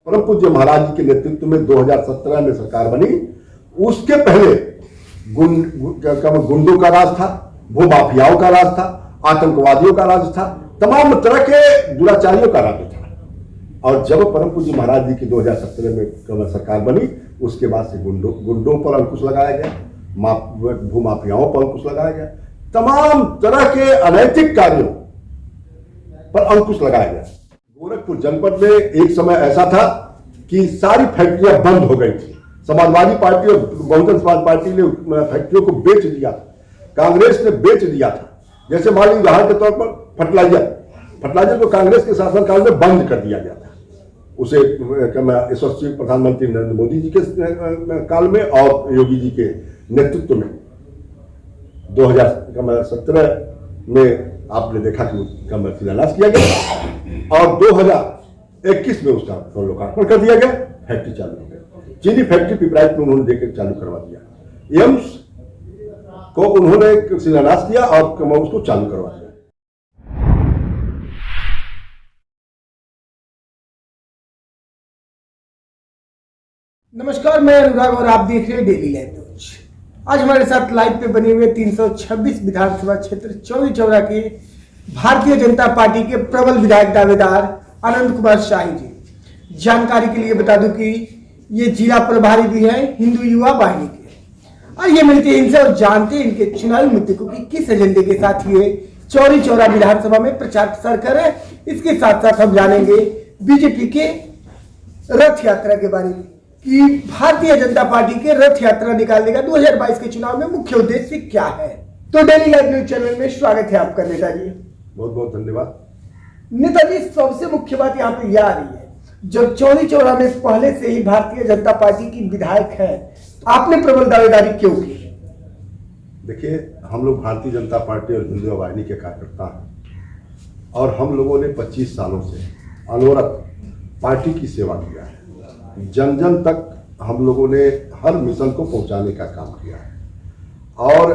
परम पूज्य महाराज जी के नेतृत्व में 2017 में सरकार बनी। उसके पहले गुंडों का राज था, भूमाफियाओं का राज था, आतंकवादियों का राज था, तमाम तरह के दुराचारियों का राज था। और जब परम पूज्य महाराज जी की 2017 में सरकार बनी, उसके बाद से गुंडों पर अंकुश लगाया गया, भूमाफियाओं पर अंकुश लगाया गया, तमाम तरह के अनैतिक कार्यों पर अंकुश लगाया गया। गोरखपुर जनपद में एक समय ऐसा था कि सारी फैक्ट्रियां बंद हो गई थी। समाजवादी पार्टी और बहुजन समाज पार्टी ने फैक्ट्रियों को बेच दिया था, कांग्रेस ने बेच दिया था। जैसे मान लीजिए उदाहरण के तौर पर फर्टिलाइजर को कांग्रेस के शासनकाल में बंद कर दिया गया था। उसे यशस्वी प्रधानमंत्री नरेंद्र मोदी जी के काल में और योगी जी के नेतृत्व में 2017 में आपने देखा कि उसका शिलान्यास किया गया और 2021 में उसका लोकार्पण कर दिया गया। फैक्ट्री चालू हो गई। चीनी फैक्ट्री पिपराइच में उन्होंने देकर चालू करवा दिया। एम्स को उन्होंने शिलान्यास किया और उसको चालू करवा दिया। नमस्कार, मैं अनुराग और आप देख रहे हैं डेली लाइव न्यूज। आज हमारे साथ लाइव पे बने हुए 326 विधानसभा क्षेत्र चौरी चौरा के भारतीय जनता पार्टी के प्रबल विधायक दावेदार आनंद कुमार शाही जी। जानकारी के लिए बता दूं कि ये जिला प्रभारी भी है हिंदू युवा वाहिनी के। आइए मिलते हैं इनसे और जानते हैं इनके चुनावी मुद्दे को कि किस एजेंडे के साथ ये चौरी चौरा विधानसभा में प्रचार प्रसार कर रहे हैं। इसके साथ साथ हम जानेंगे बीजेपी के रथ यात्रा के बारे में कि भारतीय जनता पार्टी के रथ यात्रा निकालने का 2022 के चुनाव में मुख्य उद्देश्य क्या है। तो डेली लाइव न्यूज चैनल में स्वागत है आपका नेताजी। बहुत बहुत धन्यवाद। नेताजी, सबसे मुख्य बात यहाँ पे यह आ रही है, जब चौरी चौरा में पहले से ही भारतीय जनता पार्टी की विधायक है, आपने प्रबल दावेदारी क्यों की? देखिए, हम लोग भारतीय जनता पार्टी और हिंदू वाहिनी के कार्यकर्ता हैं और हम लोगों ने 25 सालों से अनवरत पार्टी की सेवा किया है। जन जन तक हम लोगों ने हर मिशन को पहुंचाने का काम किया है। और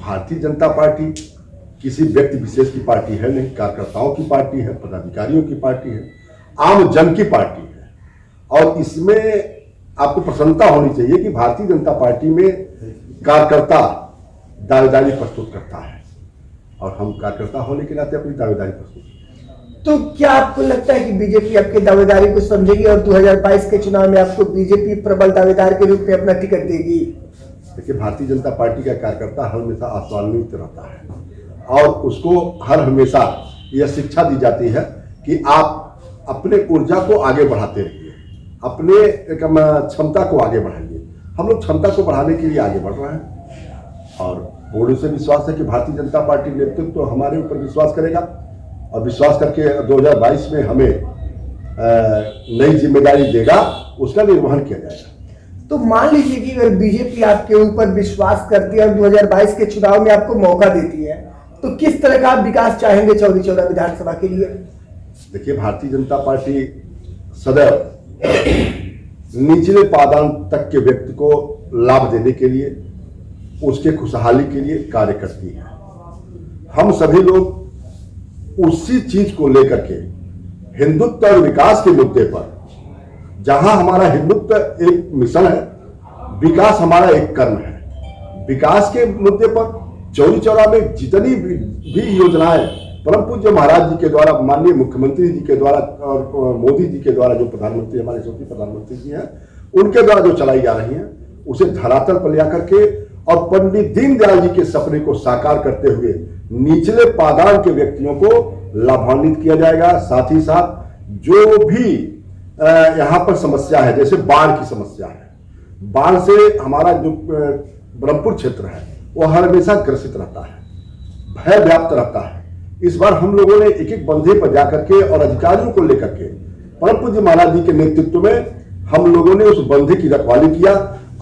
भारतीय जनता पार्टी किसी व्यक्ति विशेष की पार्टी है नहीं, कार्यकर्ताओं की पार्टी है, पदाधिकारियों की पार्टी है, आम जन की पार्टी है। और इसमें आपको प्रसन्नता होनी चाहिए कि भारतीय जनता पार्टी में कार्यकर्ता दावेदारी प्रस्तुत करता है और हम कार्यकर्ता होने के नाते अपनी दावेदारी प्रस्तुत करते हैं। तो क्या आपको लगता है कि बीजेपी आपकी दावेदारी को समझेगी और 2022 के चुनाव में आपको बीजेपी प्रबल दावेदार के रूप में अपना टिकट देगी? देखिए, भारतीय जनता पार्टी का कार्यकर्ता हमेशा आशान्वित रहता है और उसको हर हमेशा यह शिक्षा दी जाती है कि आप अपने ऊर्जा को आगे बढ़ाते रहिए, अपने क्षमता को आगे बढ़ाइए। हम लोग क्षमता को बढ़ाने के लिए आगे बढ़ रहे हैं और पूर्ण से विश्वास है कि भारतीय जनता पार्टी नेतृत्व तो हमारे ऊपर विश्वास करेगा और विश्वास करके 2022 में हमें नई जिम्मेदारी देगा, उसका निर्वहन किया जाएगा। तो मान लीजिए कि अगर बीजेपी आपके ऊपर विश्वास करती है और 2022 के चुनाव में आपको मौका देती है, तो किस तरह का आप विकास चाहेंगे चौरी चौरा विधानसभा के लिए? देखिए, भारतीय जनता पार्टी सदैव निचले पादान तक के व्यक्ति को लाभ देने के लिए, उसके खुशहाली के लिए कार्य करती है। हम सभी लोग उसी चीज को लेकर के हिंदुत्व और विकास के मुद्दे पर, जहां हमारा हिंदुत्व एक मिशन है, विकास हमारा एक कर्म है। विकास के मुद्दे पर चौरी चौरा में जितनी भी योजनाएं परम पूज्य महाराज जी के द्वारा, माननीय मुख्यमंत्री जी के द्वारा और मोदी जी के द्वारा, जो प्रधानमंत्री हमारे यशस्वी प्रधानमंत्री जी हैं, उनके द्वारा जो चलाई जा रही हैं, उसे धरातल पर ले करके और पंडित दीनदयाल जी के सपने को साकार करते हुए निचले पादान के व्यक्तियों को लाभान्वित किया जाएगा। साथ ही साथ जो भी यहाँ पर समस्या है, जैसे बाढ़ की समस्या है, बाढ़ से हमारा जो ब्रह्मपुर क्षेत्र है वो हर हमेशा ग्रसित रहता है, भय व्याप्त रहता है। इस बार हम लोगों ने एक एक बंधे पर जाकर के और अधिकारियों को लेकर के परम पूज्य महाराज जी के नेतृत्व में हम लोगों ने उस बंधे की रखवाली किया।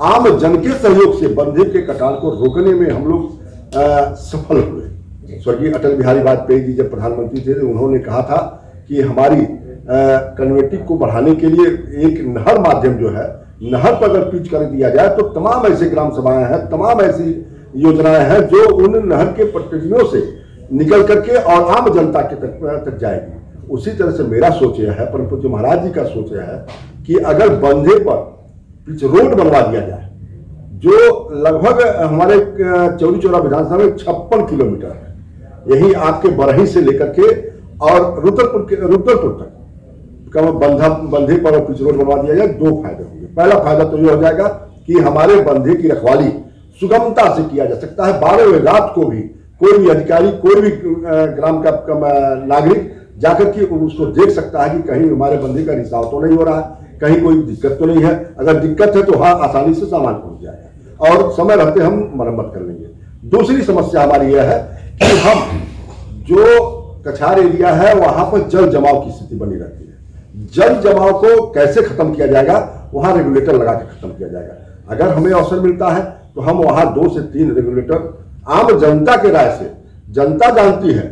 आम जन के सहयोग से बंधे के कटान को रोकने में हम लोग सफल हुए। स्वर्गीय अटल बिहारी वाजपेयी जी जब प्रधानमंत्री थे, उन्होंने कहा था कि हमारी कन्वेटिव को बढ़ाने के लिए एक नहर माध्यम जो है, नहर पर अगर पिच कर दिया जाए तो तमाम ऐसे ग्राम सभाएं हैं, तमाम ऐसी योजनाएं हैं जो उन नहर के प्रतिनिधियों से निकल करके और आम जनता के तक जाएगी। उसी तरह से मेरा सोच यह है, परम पूज्य महाराज जी का सोच यह है कि अगर बंधे पर पिच रोड बनवा दिया जाए, जो लगभग हमारे चौरी चौरा विधानसभा में 56 किलोमीटर है, यही आपके बरही से लेकर के और रुद्रपुर तक बंधे पर पिच रोड बनवा दिया जाए, 2 फायदे होंगे। पहला फायदा तो यह हो जाएगा कि हमारे बंधे की रखवाली सुगमता से किया जा सकता है। 12 बजे रात को भी कोई भी अधिकारी, कोई भी ग्राम का नागरिक जाकर के उसको देख सकता है कि कहीं हमारे बंधे का रिसाव तो नहीं हो रहा है, कहीं कोई दिक्कत तो नहीं है। अगर दिक्कत है तो हाँ, आसानी से सामान पहुंच जाएगा और समय रहते हम मरम्मत कर लेंगे। दूसरी समस्या हमारी यह है कि हम जो कछार एरिया है वहां पर जल जमाव की स्थिति बनी रहती है। जल जमाव को कैसे खत्म किया जाएगा, वहां रेगुलेटर लगा के खत्म किया जाएगा। अगर हमें अवसर मिलता है तो हम वहां 2 से 3 रेगुलेटर आम जनता के राय से, जनता जानती है,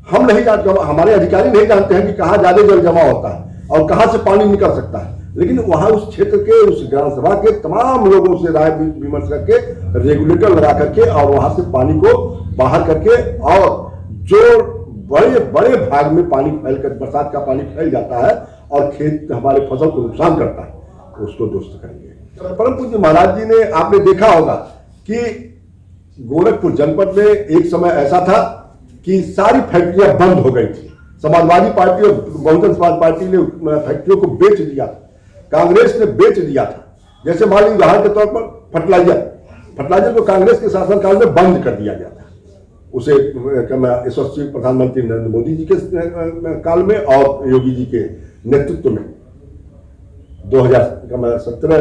हम नहीं जानते, हमारे अधिकारी नहीं जानते हैं कि कहां ज्यादा जल जमा होता है और कहां से पानी निकल सकता है, लेकिन वहां उस क्षेत्र के, उस ग्राम सभा के तमाम लोगों से राय विमर्श करके रेगुलेटर लगा करके और वहां से पानी को बाहर करके, और जो बड़े बड़े भाग में पानी फैलकर, बरसात का पानी फैल जाता है और खेत हमारे फसल को नुकसान करता है, उसको दुरुस्त करेंगे। परम पूज्य महाराज जी ने, आपने देखा होगा कि गोरखपुर जनपद में एक समय ऐसा था कि सारी फैक्ट्रियां बंद हो गई थी। समाजवादी पार्टी और बहुजन समाज पार्टी ने फैक्ट्रियों को बेच दिया था, कांग्रेस ने बेच दिया था। जैसे मान लीजिए उदाहरण के तौर पर फर्टिलाइजर को कांग्रेस के शासनकाल में बंद कर दिया गया था। उसे यशस्वी प्रधानमंत्री नरेंद्र मोदी जी के काल में और योगी जी के नेतृत्व में 2017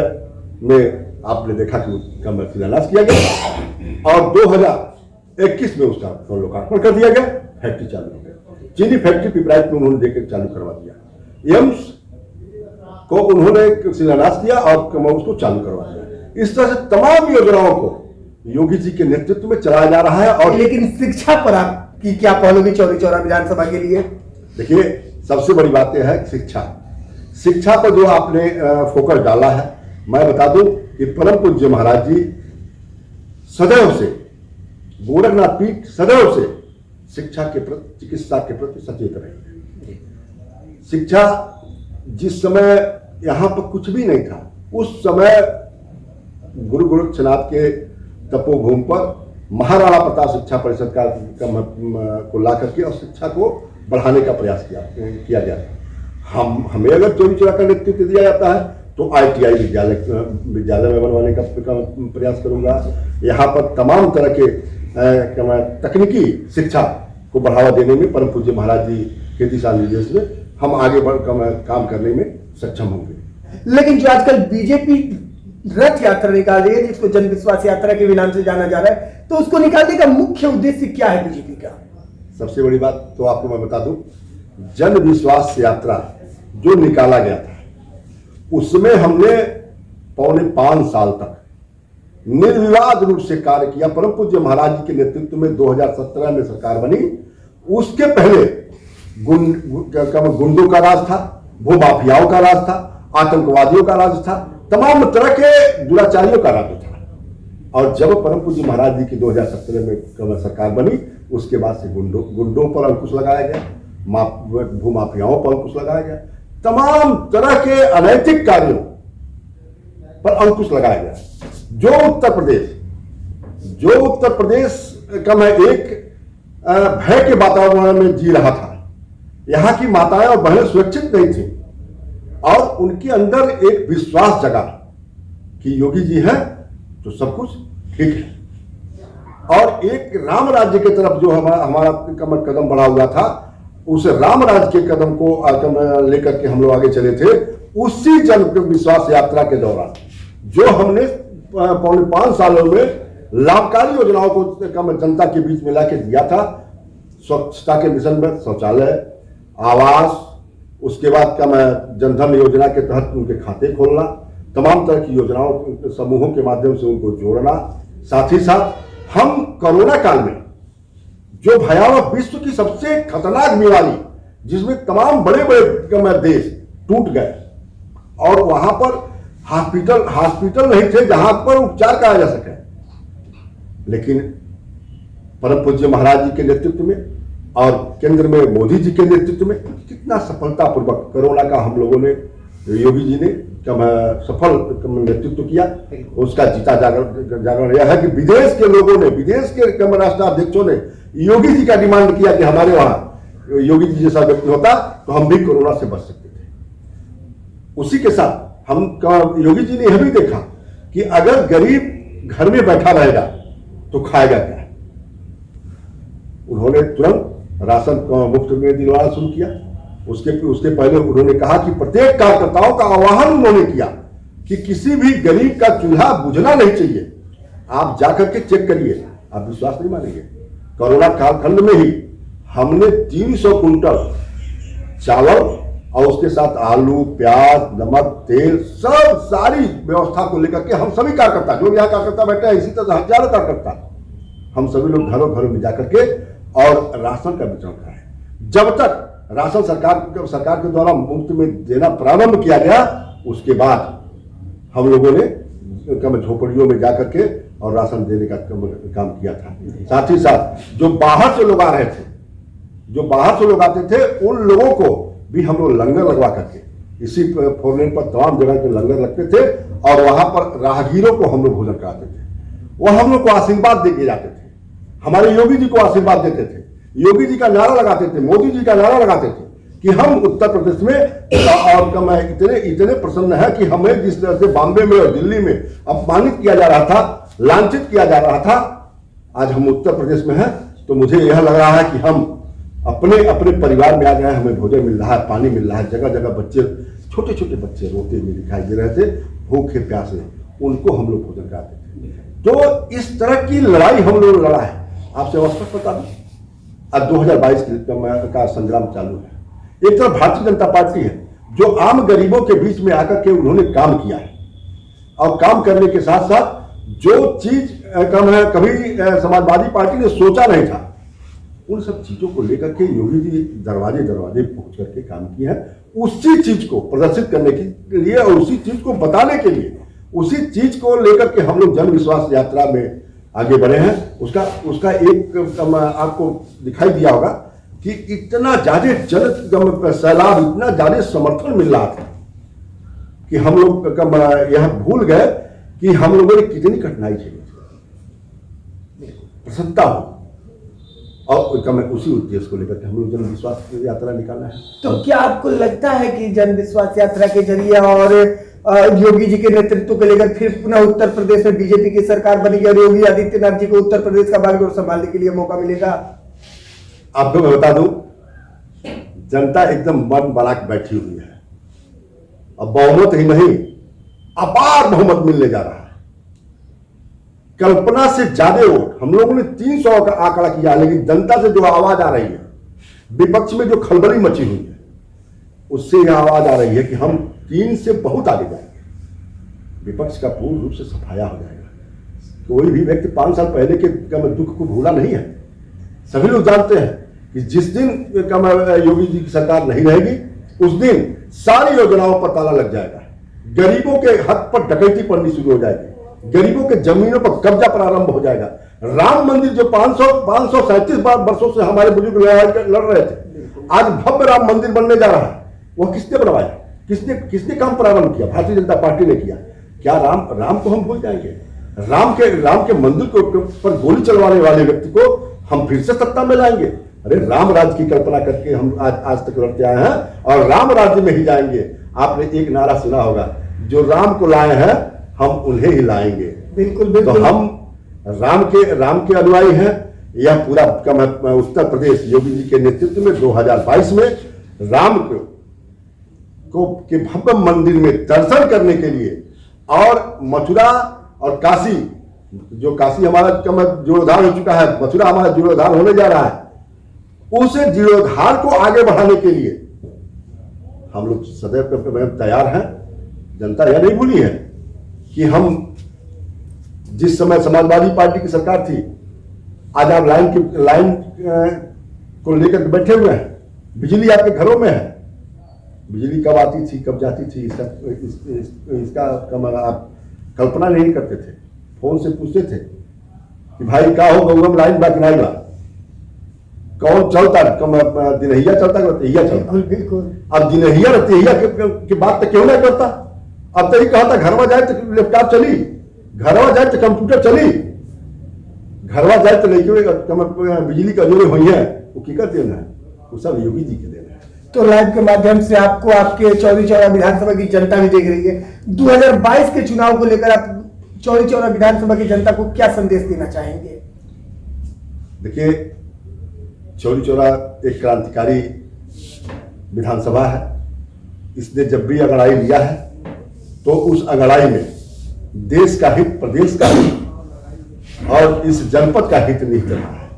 में आपने देखा कि उसका शिलान्यास किया गया और 2021 में उसका लोकार्पण कर दिया गया। फैक्ट्री चालू हो गई, चीनी फैक्ट्री पिपराइच में उन्होंने देकर चालू करवा दिया, एम्स को उन्होंने शिलान्यास किया और उसको चालू करवा दिया। इस तरह से तमाम योजनाओं को योगी जी के नेतृत्व में चलाया जा रहा है। और लेकिन शिक्षा पर आपकी क्या पहल होगी चौरी चौरा विधानसभा के लिए? देखिए, सबसे बड़ी बात यह है शिक्षा पर जो आपने फोकस डाला है, मैं बता दूं कि परम पूज्य महाराज जी सदैव से, गोरखनाथ पीठ सदैव से शिक्षा के प्रति, चिकित्सा के प्रति सचेत रहे। शिक्षा, जिस समय यहां पर कुछ भी नहीं था, उस समय गुरु गोरक्षनाथ के तपोभूमि पर महाराणा प्रताप शिक्षा परिषद को ला करके और शिक्षा को बढ़ाने का प्रयास किया गया। हमें अगर चौरी चौरा का नेतृत्व दिया जाता है तो ITI विद्यालय में बनवाने का प्रयास करूंगा। यहाँ पर तमाम तरह के तकनीकी शिक्षा को बढ़ावा देने में परम पूज्य महाराज जी के दिशा निर्देश में हम आगे बढ़ काम करने में सक्षम होंगे। लेकिन जो आजकल बीजेपी रथ यात्रा निकाल रही है, जिसको जन विश्वास यात्रा के भी नाम से जाना जा रहा है, तो उसको निकालने का मुख्य उद्देश्य क्या है बीजेपी का? सबसे बड़ी बात तो आपको मैं बता दूं, जन विश्वास यात्रा जो निकाला गया था उसमें हमने 4.25 साल तक निर्विवाद रूप से कार्य किया। परम पूज्य महाराज जी के नेतृत्व में 2017 में सरकार बनी। उसके पहले गुंडों का राज था, भूमाफियाओं का राज था, आतंकवादियों का राज था, तमाम तरह के दुराचारियों का राज था। और जब परम पूज्य महाराज जी की 2017 में सरकार बनी, उसके बाद से गुंडों पर अंकुश लगाया गया, भूमाफियाओं पर अंकुश लगाया गया, तमाम तरह के अनैतिक कार्यों पर अंकुश लगाया गया। जो उत्तर प्रदेश का मैं एक भय के वातावरण में जी रहा था, यहां की माताएं और बहनें सुरक्षित नहीं थी और उनके अंदर एक विश्वास जगा कि योगी जी हैं तो सब कुछ ठीक है। और एक राम राज्य की तरफ जो हमारा कदम बढ़ा हुआ था, उस राम राज्य के कदम को लेकर के हम लोग आगे चले थे। उसी जन विश्वास यात्रा के दौरान जो हमने 4.25 सालों में लाभकारी योजनाओं को जनता के बीच में लाके दिया था, स्वच्छता के मिशन में शौचालय, आवास, उसके बाद का मैं जनधन योजना के तहत उनके खाते खोलना, तमाम तरह की योजनाओं समूहों के माध्यम से उनको जोड़ना, साथ ही साथ हम कोरोना काल में जो भयावह विश्व की सबसे खतरनाक बीमारी, जिसमें तमाम बड़े बड़े देश टूट गए और वहां पर हॉस्पिटल नहीं थे जहां पर उपचार कराया जा सके, लेकिन परम पूज्य महाराज जी के नेतृत्व में और केंद्र में मोदी जी के नेतृत्व में कितना कितना सफलतापूर्वक कोरोना का हम लोगों ने, योगी जी ने सफल नेतृत्व किया, उसका जीता जागरण यह है कि विदेश के लोगों ने, विदेश के राष्ट्राध्यक्षों ने योगी जी का डिमांड किया कि हमारे वहां योगी जी जैसा व्यक्ति होता तो हम भी कोरोना से बच सकते थे। उसी के साथ हम योगी जी ने यह भी देखा कि अगर गरीब घर में बैठा रहेगा तो खाएगा क्या। उन्होंने तुरंत राशन मुफ्त में दिलवाना शुरू किया। उसके पहले उन्होंने कहा कि प्रत्येक कार्यकर्ताओं का आह्वान उन्होंने किया कि किसी भी गरीब का चूल्हा बुझना नहीं चाहिए, आप जाकर के चेक करिए, आप विश्वास नहीं मानेंगे। कोरोना कालखंड में ही हमने 300 कुंटल चावल और उसके साथ आलू, प्याज, नमक, तेल, सब सारी व्यवस्था को लेकर के हम सभी कार्यकर्ता, जो यहाँ कार्यकर्ता बैठे हैं, इसी तरह हजारों कार्यकर्ता, हम सभी लोग घरों घरों में जाकर के और राशन का वितरण कराएं। जब तक राशन सरकार के द्वारा मुफ्त में देना प्रारंभ किया गया, उसके बाद हम लोगों ने झोपड़ियों में जाकर के और राशन देने का काम किया था। साथ ही साथ जो बाहर से लोग आ रहे थे, जो बाहर से लोग आते थे, उन लोगों को भी हम लोग लंगर लगवा करके, इसी 4 लेन पर तमाम जगह पे लंगर लगते थे और वहां पर राहगीरों को हम लोग भोजन कराते थे। वह हम लोग को आशीर्वाद देके जाते थे, हमारे योगी जी को आशीर्वाद देते थे, योगी जी का नारा लगाते थे, मोदी जी का नारा लगाते थे कि हम उत्तर प्रदेश में और इतने प्रसन्न है कि हमें जिस तरह से बॉम्बे में और दिल्ली में अपमानित किया जा रहा था, लांछित किया जा रहा था, आज हम उत्तर प्रदेश में हैं तो मुझे यह लग रहा है कि हम अपने परिवार में आ गए। हमें भोजन मिल रहा है, पानी मिल रहा है, जगह जगह बच्चे, छोटे छोटे बच्चे रोते हुए दिखाई दे रहे थे, भूखे प्यासे, उनको हम लोग भोजन कराते थे। तो इस तरह की लड़ाई हम लोग लड़ा है। आपसे स्पष्ट बता दूं, अब 2022 का संग्राम चालू है। एक तरफ भारतीय जनता पार्टी है जो आम गरीबों के बीच में आकर के उन्होंने काम किया है, और काम करने के साथ साथ जो चीज कभी समाजवादी पार्टी ने सोचा नहीं था, उन सब चीजों को लेकर के योगी जी दरवाजे दरवाजे पहुंच करके काम किया है, उसी चीज को प्रदर्शित करने के लिए और उसी चीज को बताने के लिए, उसी चीज को लेकर के हम लोग जन विश्वास यात्रा में आगे बढ़े हैं। उसका एक आपको दिखाई दिया होगा कि इतना ज्यादा जन सैलाब, इतना ज्यादा समर्थन मिल रहा था कि हम लोग यह भूल गए कि हम लोगों ने कितनी कठिनाई झेली थी। प्रसन्नता हो और उसी उद्देश्य को लेकर के हम लोग जन विश्वास यात्रा निकालना है। तो क्या आपको लगता है कि जन विश्वास यात्रा के जरिए और योगी जी के नेतृत्व को लेकर फिर पुनः उत्तर प्रदेश में बीजेपी की सरकार बनेगी और योगी आदित्यनाथ जी को उत्तर प्रदेश का बागडोर संभालने के लिए मौका मिलेगा? आपको मैं बता दूं, जनता एकदम मन बना के बैठी हुई है। अब बहुमत ही नहीं, अपार बहुमत मिलने जा रहा है। कल्पना से ज्यादा वोट हम लोगों ने 300 का आंकड़ा किया, लेकिन जनता से जो आवाज आ रही है, विपक्ष में जो खलबली मची हुई है, उससे यह आवाज आ रही है कि हम 3 से बहुत आगे जाएंगे। विपक्ष का पूर्ण रूप से सफाया हो जाएगा। कोई भी व्यक्ति 5 साल पहले के दुख को भूला नहीं है। सभी लोग जानते हैं कि जिस दिन योगी जी की सरकार नहीं रहेगी, उस दिन सारी योजनाओं पर ताला लग जाएगा, गरीबों के हक पर डकैती पड़नी शुरू हो जाएगी, गरीबों के जमीनों पर कब्जा प्रारंभ हो जाएगा। राम मंदिर जो 537 वर्षों से हमारे बुजुर्ग लड़ रहे थे, आज भव्य राम मंदिर बनने जा रहा है। वह किसने बनवाया? किसने काम प्रारंभ किया? भारतीय जनता पार्टी ने किया। क्या राम को हम भूल जाएंगे? राम के मंदिर को पर गोली चलवाने वाले व्यक्ति को हम फिर से सत्ता में लाएंगे? अरे राम राज्य की कल्पना करके हम आज तक लड़ते आए हैं और राम राज्य में ही जाएंगे। आपने एक नारा सुना होगा, जो राम को लाए हैं हम उन्हें ही लाएंगे। बिल्कुल बिल्कुल। तो हम राम के अनुयायी हैं। यह पूरा उत्तर प्रदेश योगी जी के नेतृत्व में 2022 में राम के भव्य मंदिर में दर्शन करने के लिए, और मथुरा और काशी, जो काशी हमारा जीर्णोद्धार हो चुका है, मथुरा हमारा जीर्णोद्धार होने जा रहा है, उस जीर्णोद्धार को आगे बढ़ाने के लिए हम लोग सदैव तैयार हैं। जनता यह नहीं भूली है कि हम जिस समय समाजवादी पार्टी की सरकार थी, आज आप लाइन को लेकर बैठे हुए हैं। बिजली आपके घरों में है। बिजली कब आती थी, कब जाती थी, इसका आप कल्पना नहीं करते थे। फोन से पूछते थे कि भाई क्या हो गौरम लाइन बाकी नहीं बा, कौन चलता, दिनहिया चलता कि रतिया चलता? बिल्कुल बिल्कुल। अब दिनहिया रतिया की बात तो क्यों नहीं करता? अब तो ये कहा था घरवा जाए तो लैपटॉप चली, घरवा जाए तो कंप्यूटर चली, घरवा जाए तो लेके बिजली का जो हुई है वो की कर देना है, वो सब योगी जी के देना है। तो लाइव के माध्यम से आपको आपके चौरी चौरा विधानसभा की जनता भी देख रही है। 2022 के चुनाव को लेकर आप चौरी चौरा विधानसभा की जनता को क्या संदेश देना चाहेंगे? देखिए, चौरी चौरा एक क्रांतिकारी विधानसभा है। इसने जब भी अगड़ाई लिया है तो उस अगड़ाई में देश का हित, प्रदेश का हित और इस जनपद का हित निहित रहा है।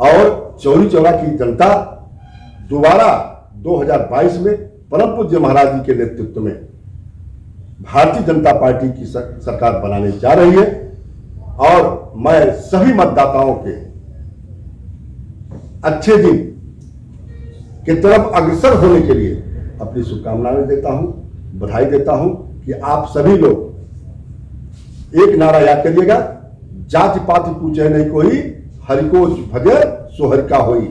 और चौरी चौरा की जनता दोबारा 2022 में परम पूज्य महाराज जी के नेतृत्व में भारतीय जनता पार्टी की सरकार बनाने जा रही है। और मैं सभी मतदाताओं के अच्छे दिन की तरफ अग्रसर होने के लिए अपनी शुभकामनाएं देता हूं, बधाई देता हूं कि आप सभी लोग एक नारा याद करिएगा, जाति पाति पूछे नहीं कोई, हरिको भजे सो हरि का होई।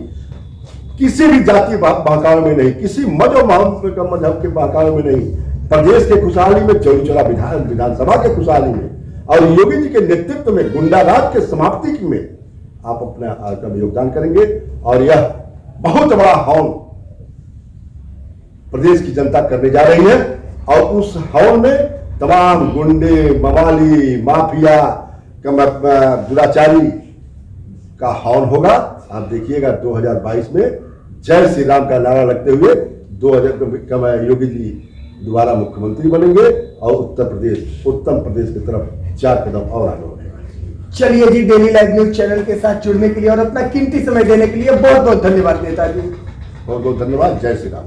किसी भी जाति बहकावे में नहीं, किसी मजहब के बहकावे में नहीं, प्रदेश के खुशहाली में, चौरी चौरा विधानसभा के खुशहाली में और योगी जी के नेतृत्व में गुंडाराज के समाप्ति में आप अपना योगदान करेंगे। और यह बहुत बड़ा हौन प्रदेश की जनता करने जा रही है और उस हौन में तमाम गुंडे, मवाली, माफिया, दुराचारी का हौन होगा। आप देखिएगा 2022 में जय श्री राम का नारा लगते हुए 2000 योगी जी दोबारा मुख्यमंत्री बनेंगे और उत्तर प्रदेश उत्तम प्रदेश की तरफ 4 कदम और आगे बढ़ेगा। चलिए जी, डेली लाइव न्यूज चैनल के साथ जुड़ने के लिए और अपना कीमती समय देने के लिए बहुत बहुत धन्यवाद नेताजी। बहुत बहुत धन्यवाद। जय श्री राम।